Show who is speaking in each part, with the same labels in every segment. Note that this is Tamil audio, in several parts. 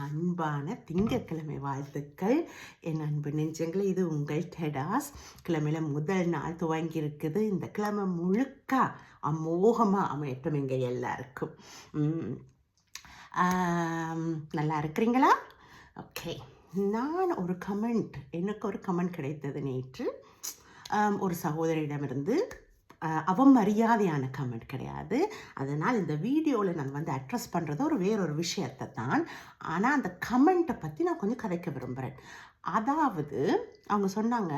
Speaker 1: அன்பான திங்கட்கிழமை வாழ்த்துக்கள் என் அன்பு நெஞ்சங்களே. இது உங்கள் டெடாஸ். கிழமையில முதல் நாள் துவங்கி இருக்குது. இந்த கிழமை முழுக்க அமோகமாக அமையட்டும் எங்க எல்லாருக்கும். நல்லா இருக்கிறீங்களா? ஓகே. நான் எனக்கு ஒரு கமெண்ட் கிடைத்தது நேற்று. ஒரு சகோதரியிடமிருந்து அவமரியாதையான கமெண்ட் கிடையாது. அதனால் இந்த வீடியோவில் நான் வந்து அட்ரஸ் பண்ணுறது வேறொரு விஷயத்தை தான். ஆனால் அந்த கமெண்ட்டை பற்றி நான் கொஞ்சம் கதைக்க விரும்புகிறேன். அதாவது அவங்க சொன்னாங்க,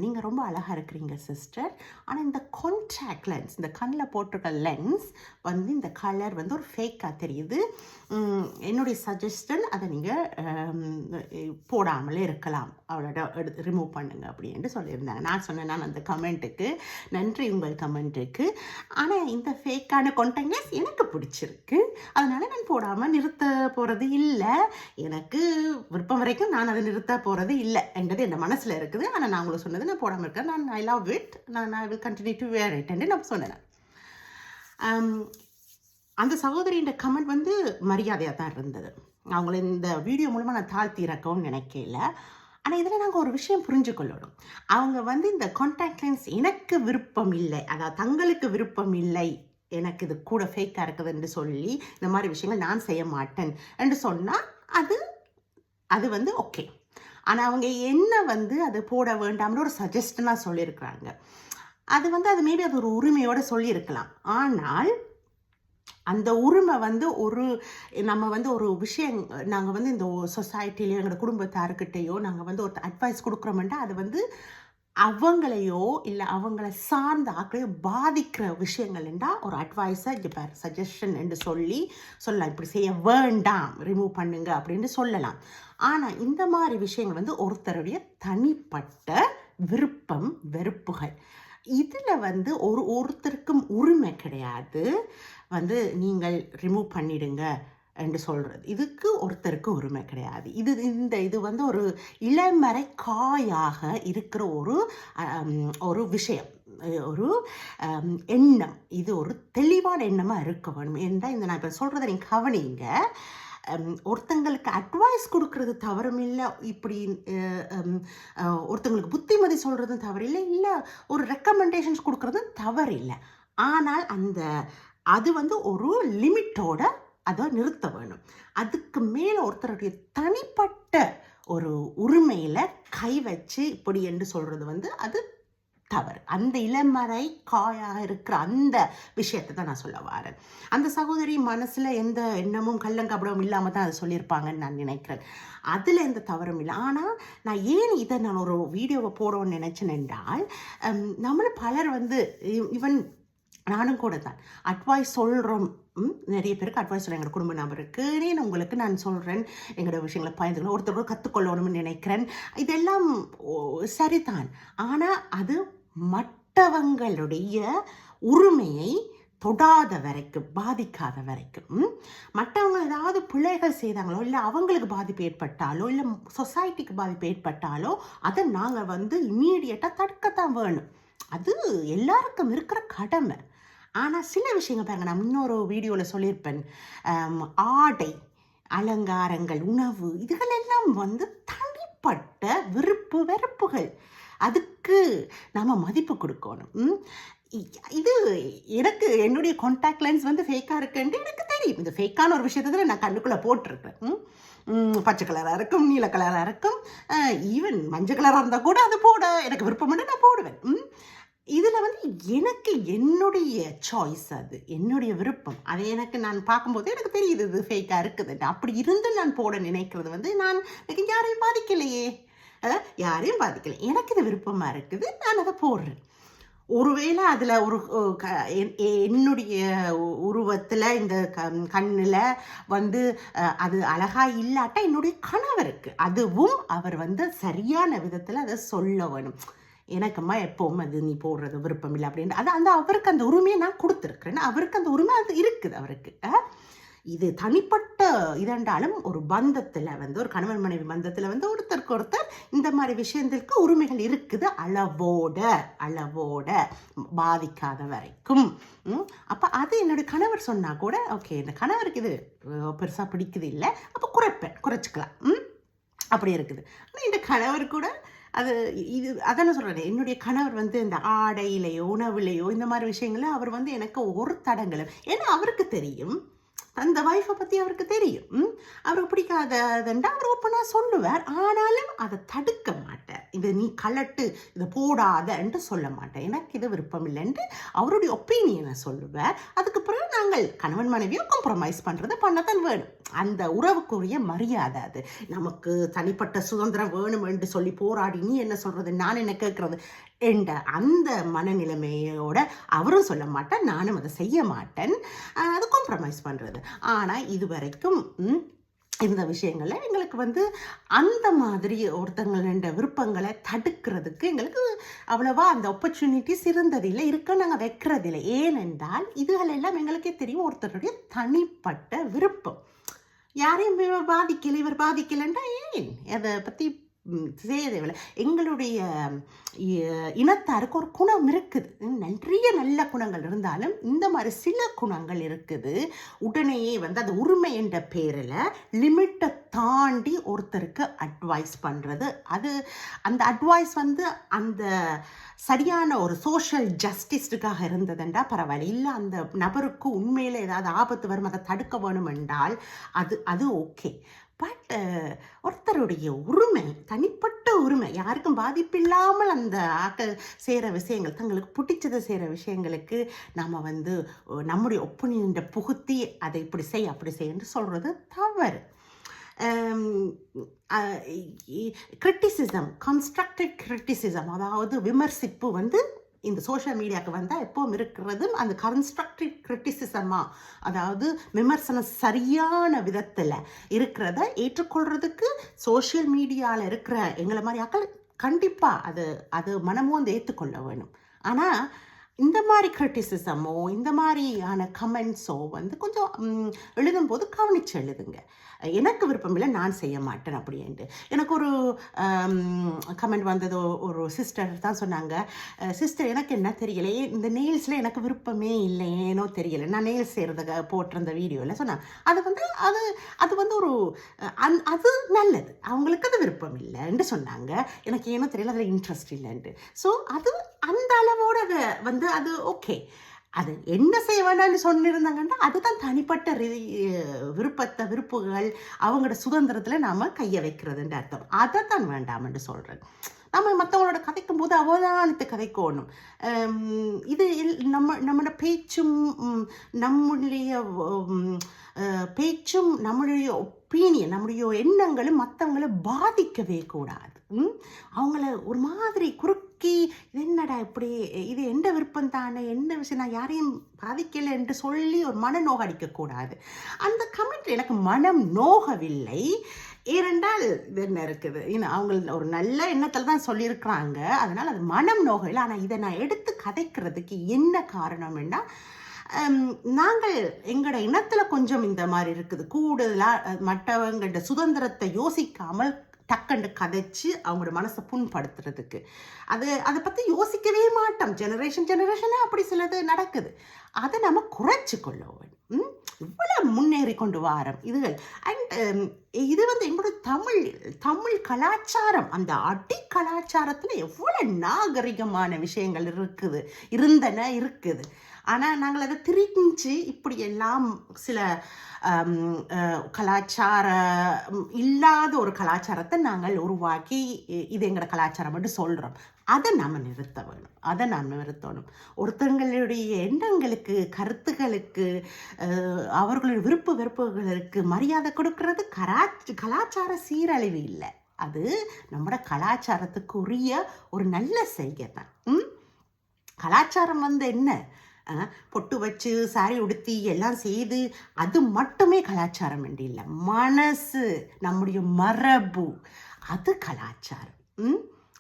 Speaker 1: நீங்கள் ரொம்ப அழகாக இருக்கிறீங்க சிஸ்டர், ஆனால் இந்த கான்டாக்ட் லென்ஸ், இந்த கண்ணில் போட்டிருக்க லென்ஸ் வந்து இந்த கலர் வந்து ஒரு ஃபேக்காக தெரியுது. என்னுடைய சஜஷன் அதை நீங்கள் போடாமலே இருக்கலாம், அவளோட ரிமூவ் பண்ணுங்க அப்படின்னு சொல்லியிருந்தாங்க. நான் சொன்னேன், நான் அந்த கமெண்ட்டுக்கு நன்றி, உங்கள் கமெண்ட்டுக்கு. ஆனால் இந்த ஃபேக்கான கான்டாக்ட் லென்ஸ் எனக்கு பிடிச்சிருக்கு, அதனால் நான் போடாமல் நிறுத்த போகிறது இல்லை. எனக்கு விருப்பம் வரைக்கும் நான் அதை நிறுத்த போகிறது இல்லை என்றது என் மனசில் இருக்குது. ஆனால் நான் உங்களுக்கு சொன்னது, நான் போடாமல் இருக்கேன், நான் I love it, I will continue to wear it என்று நான் சொன்னேன். அந்த சகோதரியின் கமெண்ட் வந்து மரியாதையாக தான் இருந்தது. அவங்கள இந்த வீடியோ மூலமாக நான் தாழ்த்தி இறக்கவும் நினைக்கல. ஆனால் இதில் நாங்கள் ஒரு விஷயம் புரிஞ்சுக்கொள்ளணும். அவங்க வந்து இந்த கான்டாக்ட் லென்ஸ் எனக்கு விருப்பம் இல்லை, அதாவது தங்களுக்கு விருப்பம் இல்லை, எனக்கு இது கூட ஃபேக்காக இருக்குது என்று சொல்லி இந்த மாதிரி விஷயங்கள் நான் செய்ய மாட்டேன் என்று சொன்னால் அது வந்து ஓகே. ஆனால் அவங்க என்ன வந்து அதை போட வேண்டாம்னு ஒரு சஜஷனாக சொல்லியிருக்கிறாங்க. அது மேபி அது ஒரு உரிமையோடு சொல்லியிருக்கலாம். ஆனால் அந்த உரிமை வந்து நம்ம வந்து ஒரு விஷயம், நாங்கள் வந்து இந்த சொசைட்டிலையோ எங்களோட குடும்பத்தாருக்கிட்டையோ நாங்கள் வந்து ஒரு அட்வைஸ் கொடுக்குறோம்னா அது வந்து அவங்களையோ இல்லை அவங்கள சார்ந்த ஆக்களையோ பாதிக்கிற விஷயங்கள் என்றால் ஒரு அட்வைஸை இப்போ சஜஷன் என்று சொல்லலாம், இப்படி செய்ய வேண்டாம், ரிமூவ் பண்ணுங்க அப்படின்னு சொல்லலாம். ஆனால் இந்த மாதிரி விஷயங்கள் வந்து ஒருத்தருடைய தனிப்பட்ட விருப்பம் வெறுப்புகள். இதில் வந்து ஒருத்தருக்கும் உரிமை கிடையாது வந்து நீங்கள் ரிமூவ் பண்ணிடுங்க என்று சொல்கிறது. இதுக்கு ஒருத்தருக்கு உரிமை கிடையாது. இது வந்து ஒரு இளமறை காயாக இருக்கிற ஒரு விஷயம், ஒரு எண்ணம். இது ஒரு தெளிவான எண்ணமாக இருக்க வேணும். என்றால் நான் இப்போ சொல்கிறத நீங்கள் கவனிங்க. ஒருத்தங்களுக்கு அட்வைஸ் கொடுக்கறது தவறும் இல்லை, இப்படி ஒருத்தங்களுக்கு புத்திமதி சொல்கிறதும் தவறில்லை, இல்லை ஒரு ரெக்கமெண்டேஷன்ஸ் கொடுக்கறதும் தவறில்லை. ஆனால் அது வந்து ஒரு லிமிட்டோட அதை நிறுத்த வேணும். அதுக்கு மேலே ஒருத்தருடைய தனிப்பட்ட ஒரு உரிமையில் கை வச்சு இப்படி என்று சொல்கிறது வந்து அது தவறு. அந்த இளமறை காயாக இருக்கிற அந்த விஷயத்தை தான் நான் சொல்ல வரேன். அந்த சகோதரி மனசில் எந்த எண்ணமும் கள்ளங்கபடமும் இல்லாமல் தான் அதை சொல்லியிருப்பாங்கன்னு நான் நினைக்கிறேன். அதில் எந்த தவறும் இல்லை. ஆனால் நான் ஏன் இதை நான் ஒரு வீடியோவை போடணும்னு நினைச்சேன் என்றால், நம்மளும் பலர் வந்து ஈவன் நானும் கூட தான் அட்வைஸ் சொல்கிறோம். நிறைய பேருக்கு அட்வைஸ் சொல்கிறேன். எங்களோட குடும்ப நபருக்கு உங்களுக்கு நான் சொல்கிறேன், எங்களோட விஷயங்களை பயந்துக்கணும், ஒருத்தர் கற்றுக்கொள்ளணும்னு நினைக்கிறேன். இதெல்லாம் சரிதான். ஆனால் அது மற்றவங்களுடைய உரிமையை தொடாத வரைக்கும், பாதிக்காத வரைக்கும், மற்றவங்க ஏதாவது பிள்ளைகள் செய்தாங்களோ இல்லை அவங்களுக்கு பாதிப்பு ஏற்பட்டாலோ இல்லை சொசைட்டிக்கு பாதிப்பு ஏற்பட்டாலோ அதை நாங்கள் வந்து இம்மீடியட்டாக தடுக்கத்தான் வேணும். அது எல்லாருக்கும் இருக்கிற கடமை. ஆனால் சில விஷயங்கள் பாருங்க, நான் இன்னொரு வீடியோவில் சொல்லியிருப்பேன், ஆடை அலங்காரங்கள், உணவு, இதுகளெல்லாம் வந்து தனிப்பட்ட விருப்பு வெறுப்புகள். அதுக்கு நம்ம மதிப்பு கொடுக்கணும். இது எனக்கு என்னுடைய கான்டாக்ட் லென்ஸ் வந்து ஃபேக்காக இருக்குன்ட்டு எனக்கு தெரியும். இந்த ஃபேக்கான ஒரு விஷயத்தை நான் கண்ணுக்குள்ளே போட்டிருக்கேன். பச்சை கலராக இருக்கும், நீல கலராக இருக்கும், ஈவன் மஞ்சள் கலராக இருந்தால் கூட அது போட எனக்கு விருப்பம் நான் போடுவேன். இதில் வந்து எனக்கு என்னுடைய சாய்ஸ், அது என்னுடைய விருப்பம். அதை நான் பார்க்கும்போது எனக்கு தெரியுது இது ஃபேக்காக இருக்குது. அப்படி இருந்து நான் போட நினைக்கிறது வந்து எனக்கு யாரையும் பாதிக்கலையே, எனக்கு இது விருப்பமாக இருக்குது, நான் அதை போடுறேன். ஒருவேளை அதில் என்னுடைய உருவத்தில் இந்த கண்ணில் வந்து அது அழகாக இல்லாட்டா என்னுடைய கணவருக்கு அதுவும் அவர் வந்து சரியான விதத்தில் அதை சொல்ல வேணும். எனக்கம்மா எப்பவும் அது நீ போடுறது விருப்பம் இல்லை அப்படின்ட்டு அவருக்கு அந்த உரிமையை நான் கொடுத்துருக்குறேன். அவருக்கு அந்த உரிமை அது இருக்குது அவருக்கு. இது தனிப்பட்ட இதென்றாலும் ஒரு பந்தத்தில் வந்து ஒரு கணவன் மனைவி பந்தத்தில் வந்து ஒருத்தருக்கு ஒருத்தர் இந்த மாதிரி விஷயத்திற்கு உரிமைகள் இருக்குது, அளவோட பாதிக்காத வரைக்கும். அப்போ அது என்னுடைய கணவர் சொன்னால் கூட ஓகே, இந்த கணவருக்கு இது பெருசாக பிடிக்குது இல்லை, அப்போ குறைச்சிக்கலாம், அப்படி இருக்குது. ஆனால் இந்த கணவர் கூட அது இது அதான சொல்கிறேன், என்னுடைய கணவர் வந்து இந்த ஆடையிலையோ உணவுலையோ இந்த மாதிரி விஷயங்கள அவர் வந்து எனக்கு ஒரு தடங்களும், ஏன்னா அவருக்கு தெரியும், அந்த வைஃபை பற்றி அவருக்கு தெரியும், அவருக்கு பிடிக்காததுண்டா அவர் ஓப்பனாக சொல்லுவார். ஆனாலும் அதை தடுக்க மாட்டார், இதை நீ கலட்டு, இதை போடாதன்ட்டு சொல்ல மாட்டேன், எனக்கு இது விருப்பம் இல்லைன்ட்டு அவருடைய ஒப்பீனியனை சொல்லுவார். அதுக்கு பிறகு நாங்கள் கணவன் மனைவியோ காம்ப்ரமைஸ் பண்ணுறதை பண்ணத்தான் வேணும். அந்த உறவுக்குரிய மரியாதை அது. நமக்கு தனிப்பட்ட சுதந்திரம் வேணும் என்று சொல்லி போராடி நீ என்ன சொல்கிறது, நான் என்ன கேட்குறது என்ற அந்த மனநிலைமையோட அவரும் சொல்ல மாட்டேன், நானும் அதை செய்ய மாட்டேன், அது காம்ப்ரமைஸ் பண்ணுறது. ஆனால் இது வரைக்கும் இந்த விஷயங்களில் எங்களுக்கு வந்து அந்த மாதிரி ஒருத்தங்களோட விருப்பங்களை தடுக்கிறதுக்கு எங்களுக்கு அவ்வளவா அந்த ஆப்பர்ச்சுனிட்டிஸ் இருந்ததில்லை, இருக்க நாங்கள் வைக்கிறதில்லை. ஏனென்றால் இதுகளெல்லாம் எங்களுக்கே தெரியும் ஒருத்தருடைய தனிப்பட்ட விருப்பம், யாரையும் பாதிக்கலை, இவர் பாதிக்கலைன்னா ஏன் அதை பற்றி செய்ய தேவையில்லை. எங்களுடைய இனத்தாருக்கு ஒரு குணம் இருக்குது, நிறைய நல்ல குணங்கள் இருந்தாலும் இந்த மாதிரி சில குணங்கள் இருக்குது. உடனேயே வந்து அது உரிமை என்ற பேரில் லிமிட்டை தாண்டி ஒருத்தருக்கு அட்வைஸ் பண்ணுறது, அது அந்த அட்வைஸ் வந்து அந்த சரியான ஒரு சோஷியல் ஜஸ்டிஸுக்காக இருந்ததுண்டா பரவாயில்ல, இல்லை அந்த நபருக்கு உண்மையில் ஏதாவது ஆபத்து வரும், அதை தடுக்க வேணும் என்றால் அது ஓகே. பட் ஒருத்தருடைய உரிமை, தனிப்பட்ட உரிமை, யாருக்கும் பாதிப்பில்லாமல் அந்த ஆக்கள் செய்கிற விஷயங்கள், தங்களுக்கு பிடிச்சதை செய்கிற விஷயங்களுக்கு நம்ம வந்து நம்முடைய ஒப்பீனியனை புகுத்தி அதை இப்படி செய் அப்படி செய்யன்னு சொல்கிறது தவறு. கிரிட்டிசிசம், கன்ஸ்ட்ரக்டிவ் கிரிட்டிசிசம், அதாவது விமர்சிப்பு வந்து இந்த சோஷியல் மீடியாவுக்கு வந்தால் எப்பவும் இருக்கிறது அந்த கன்ஸ்ட்ரக்டிவ் கிரிட்டிசிசமாக, அதாவது விமர்சனம் சரியான விதத்தில் இருக்கிறத ஏற்றுக்கொள்கிறதுக்கு சோஷியல் மீடியாவில் இருக்கிற எங்களை மாதிரி ஆக்கள் கண்டிப்பாக அது மனமும் வந்து ஏற்றுக்கொள்ள வேணும். ஆனால் இந்த மாதிரி கிரிட்டிசிசமோ இந்த மாதிரியான கமெண்ட்ஸோ வந்து கொஞ்சம் எழுதும்போது கவனித்து எழுதுங்க. எனக்கு விருப்பம் இல்லை, நான் செய்ய மாட்டேன் அப்படின்ட்டு. எனக்கு ஒரு கமெண்ட் வந்தது, ஒரு சிஸ்டர் தான் சொன்னாங்க, சிஸ்டர் எனக்கு என்ன தெரியலை, இந்த நெயில்ஸில் எனக்கு விருப்பமே இல்லை, ஏனோ தெரியலை, நான் நெயில்ஸ் செய்கிறத போட்டிருந்த வீடியோவில் சொன்னாங்க. அது வந்து ஒரு அது நல்லது, அவங்களுக்கு அது விருப்பம் இல்லைன்னு சொன்னாங்க. எனக்கு ஏனோ தெரியல, அதில் இன்ட்ரெஸ்ட் இல்லைன்ட்டு. ஸோ அது அந்த அளவோடு அதை வந்து அது ஓகே. அது என்ன செய்ய வேண்டாம்னு சொன்னிருந்தாங்கன்னா அதுதான் தனிப்பட்ட விருப்புகள், அவங்களோட சுதந்திரத்தில் நாம் கையை வைக்கிறதுன்ற அர்த்தம். அதை தான் வேண்டாம்னு சொல்கிறேன். நம்ம மற்றவங்களோட கதைக்கும் போது அவதானத்தை கதைக்கணும். இது நம்மளோட பேச்சும் நம்முடைய ஒப்பீனியன், நம்முடைய எண்ணங்களும் மற்றவங்களை பாதிக்கவே கூடாது. அவங்கள ஒரு மாதிரி குறுக்கி என்னடா இப்படி, இது எந்த விருப்பம் தானே, என்ன விஷயம், நான் யாரையும் பாதிக்கலை என்று சொல்லி ஒரு மன நோக அடிக்கக்கூடாது. அந்த கமெண்ட் எனக்கு மனம் நோகவில்லை. ஏனென்றால் இது என்ன இருக்குது, அவங்க ஒரு நல்ல எண்ணத்தில் தான் சொல்லியிருக்கிறாங்க, அதனால் அது மனம் நோகவில்லை. ஆனால் இதை நான் எடுத்து கதைக்கிறதுக்கு என்ன காரணம்னா, நாங்கள் எங்களோட இனத்தில் கொஞ்சம் இந்த மாதிரி இருக்குது, கூடுதலாக மற்றவங்களோட சுதந்திரத்தை யோசிக்காமல் டக்குண்டு கதைச்சு அவங்களோட மனசை புண்படுத்துறதுக்கு அதை பற்றி யோசிக்கவே மாட்டோம். ஜெனரேஷனாக அப்படி சிலது நடக்குது. அதை நம்ம குறைச்சி கொள்ள வேண்டும். இவ்வளோ முன்னேறி கொண்டு வாரம் இதுகள். அண்ட் இது வந்து எங்களோட தமிழ் கலாச்சாரம், அந்த அடி கலாச்சாரத்தில் எவ்வளோ நாகரிகமான விஷயங்கள் இருக்குது. ஆனால் நாங்கள் அதை திரிஞ்சு இப்படியெல்லாம் சில கலாச்சாரம் இல்லாத ஒரு கலாச்சாரத்தை நாங்கள் உருவாக்கி இது எங்களோட கலாச்சாரம் மட்டும் சொல்கிறோம். அதை நாம் நிறுத்தணும். ஒருத்தங்களுடைய எண்ணங்களுக்கு, கருத்துக்களுக்கு, அவர்களுடைய வெறுப்புகளுக்கு மரியாதை கொடுக்கறது கலாச்சார சீரழிவு இல்லை, அது நம்மளோட கலாச்சாரத்துக்கு உரிய ஒரு நல்ல செய்கை தான். கலாச்சாரம் வந்து என்ன, பொட்டு வச்சு சாரி உடுத்தி எல்லாம் செய்து அது மட்டுமே கலாச்சாரம் என்று இல்லை, மனசு, நம்முடைய மரபு, அது கலாச்சாரம்.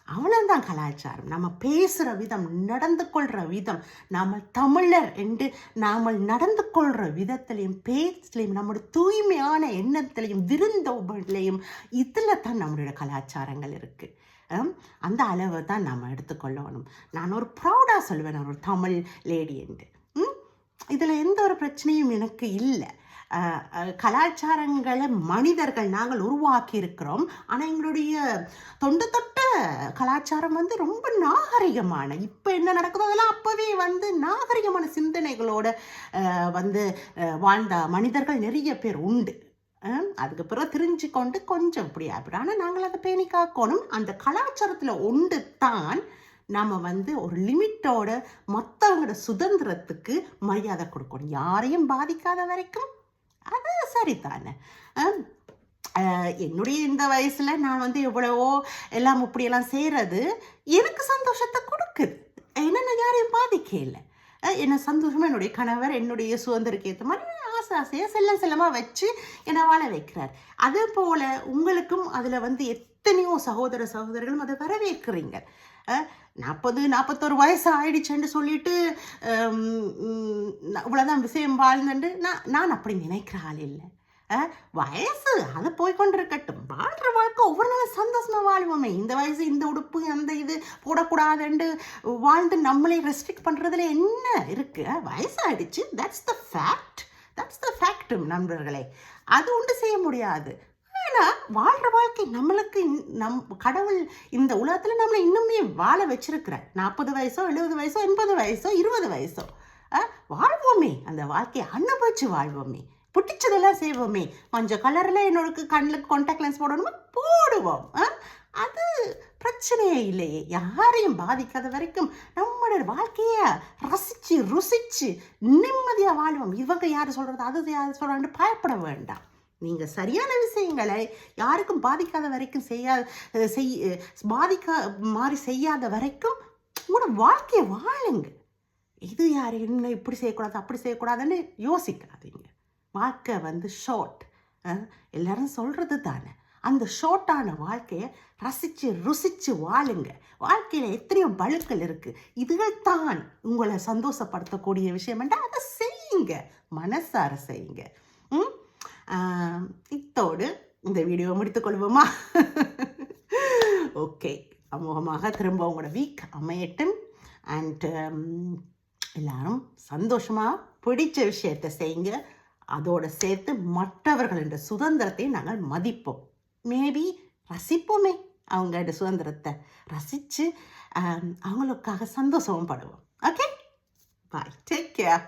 Speaker 1: அவ்வளோதான் கலாச்சாரம். நம்ம பேசுகிற விதம், நடந்து கொள்கிற விதம், நாம் தமிழர் என்று நாம் நடந்து கொள்கிற விதத்திலையும் பேச்சிலையும் நம்முடைய தூய்மையான எண்ணத்திலையும் விருந்தோம்பலையும் இதில் தான் நம்மளுடைய கலாச்சாரங்கள் இருக்குது. அந்த அளவை தான் நம்ம எடுத்துக்கொள்ளணும். நான் ஒரு ப்ரௌடாக சொல்லுவேன், நான் ஒரு தமிழ் லேடி என்று. இதில் எந்த ஒரு பிரச்சனையும் எனக்கு இல்லை. கலாச்சாரங்களை மனிதர்கள் நாங்கள் உருவாக்கி இருக்கிறோம். ஆனால் எங்களுடைய தொண்டு தொட்ட கலாச்சாரம் வந்து ரொம்ப நாகரிகமான, இப்போ என்ன நடக்குதோ அதெல்லாம் அப்போவே வந்து நாகரிகமான சிந்தனைகளோட வந்து வாழ்ந்த மனிதர்கள் நிறைய பேர் உண்டு. அதுக்கு பிறகு தெரிஞ்சு கொண்டு கொஞ்சம் இப்படி அப்படி. ஆனால் நாங்கள் அதை பேணி காக்கணும். அந்த கலாச்சாரத்தில் ஒன்று தான் நம்ம வந்து ஒரு லிமிட்டோட மற்றவங்களோட சுதந்திரத்துக்கு மரியாதை கொடுக்கணும். யாரையும் பாதிக்காத வரைக்கும் அது சரிதானே. என்னுடைய இந்த வயசில் நான் வந்து எவ்வளவோ எல்லாம் இப்படியெல்லாம் செய்கிறது எனக்கு சந்தோஷத்தை கொடுக்குது. ஏன்னா நான் யாரையும் பாதிக்க இல்லை. என்ன சந்தோஷமாக என்னுடைய கணவர் என்னுடைய சுதந்திரக்கு ஏற்ற மாதிரி ஆசையாக செல்லமாக வச்சு என்னை வாழ வைக்கிறார். அதே போல் உங்களுக்கும் அதில் வந்து எத்தனையோ சகோதரர்களும் அதை வரவேற்கிறீங்க. 40-41 வயசு ஆயிடுச்சுன்னு சொல்லிட்டு இவ்வளோதான் விஷயம் வாழ்ந்துட்டு நான் அப்படி நினைக்கிற ஆள் இல்லை. வயசு அது போய்கொண்டிருக்கட்டும். வாழ்கிற வாழ்க்கை ஒவ்வொரு நாளும் சந்தோஷமாக வாழ்வோமே. இந்த வயசு இந்த உடுப்பு அந்த இது போடக்கூடாதுன்னு வாழ்ந்து நம்மளே ரெஸ்ட்ரிக்ட் பண்ணுறதுல என்ன இருக்குது? வயசு ஆயிடுச்சு. தட்ஸ் த ஃபேக்ட் நண்பர்களே. அது ஒன்று செய்ய முடியாது. ஆனால் வாழ்கிற வாழ்க்கை நம்மளுக்கு கடவுள் இந்த உலகத்தில் நம்மளை இன்னுமே வாழ வச்சிருக்கிறார். 40 வயசோ 70 வயசோ 80 வயசோ 20 வயசோ வாழ்வோமே. அந்த வாழ்க்கையை அனுபவிச்சு வாழ்வோமே. பிடிச்சதெல்லாம் செய்வோமே. மஞ்சள் கலரில் என்னோட கண்ணுக்கு கான்டாக்ட் லென்ஸ் போடணுமா போடுவோம். அது பிரச்சனையே இல்லையே. யாரையும் பாதிக்காத வரைக்கும் நம்மளோட வாழ்க்கையை ரசித்து ருசித்து நிம்மதியாக வாழ்வோம். இவங்க யார் சொல்கிறது அது யார் சொல்கிறான்னு பயப்பட வேண்டாம். நீங்கள் சரியான விஷயங்களை யாருக்கும் பாதிக்காத வரைக்கும் செய்யாத வரைக்கும் உங்களோட வாழ்க்கையை வாழுங்க. இது யார் என்ன இப்படி செய்யக்கூடாது அப்படி செய்யக்கூடாதுன்னு யோசிக்காதீங்க. வாழ்க்கை வந்து ஷார்ட். எல்லாரும் சொல்கிறது தானே. அந்த ஷார்ட்டான வாழ்க்கையை ரசித்து ருசித்து வாழுங்க. வாழ்க்கையில் எத்தனையோ பழுக்கள் இருக்குது. இதுகள் தான் உங்களை சந்தோஷப்படுத்தக்கூடிய விஷயம் என்றால் அதை செய்யுங்க, மனசார செய்யுங்க. இத்தோடு இந்த வீடியோவை முடித்துக்கொள்வோமா? ஓகே, அமோகமாக திரும்ப உங்களோட வீக் அமையட்டும். அண்ட் எல்லாரும் சந்தோஷமாக பிடிச்ச விஷயத்தை செய்யுங்க. அதோடு சேர்த்து மற்றவர்கள் என்ற சுதந்திரத்தை நாங்கள் மதிப்போம். மேபி ரசிப்போமே. அவங்களோட சுதந்திரத்தை ரசித்து அவங்களுக்காக சந்தோஷமும் படுவோம். ஓகே, பாய், டேக் கேர்.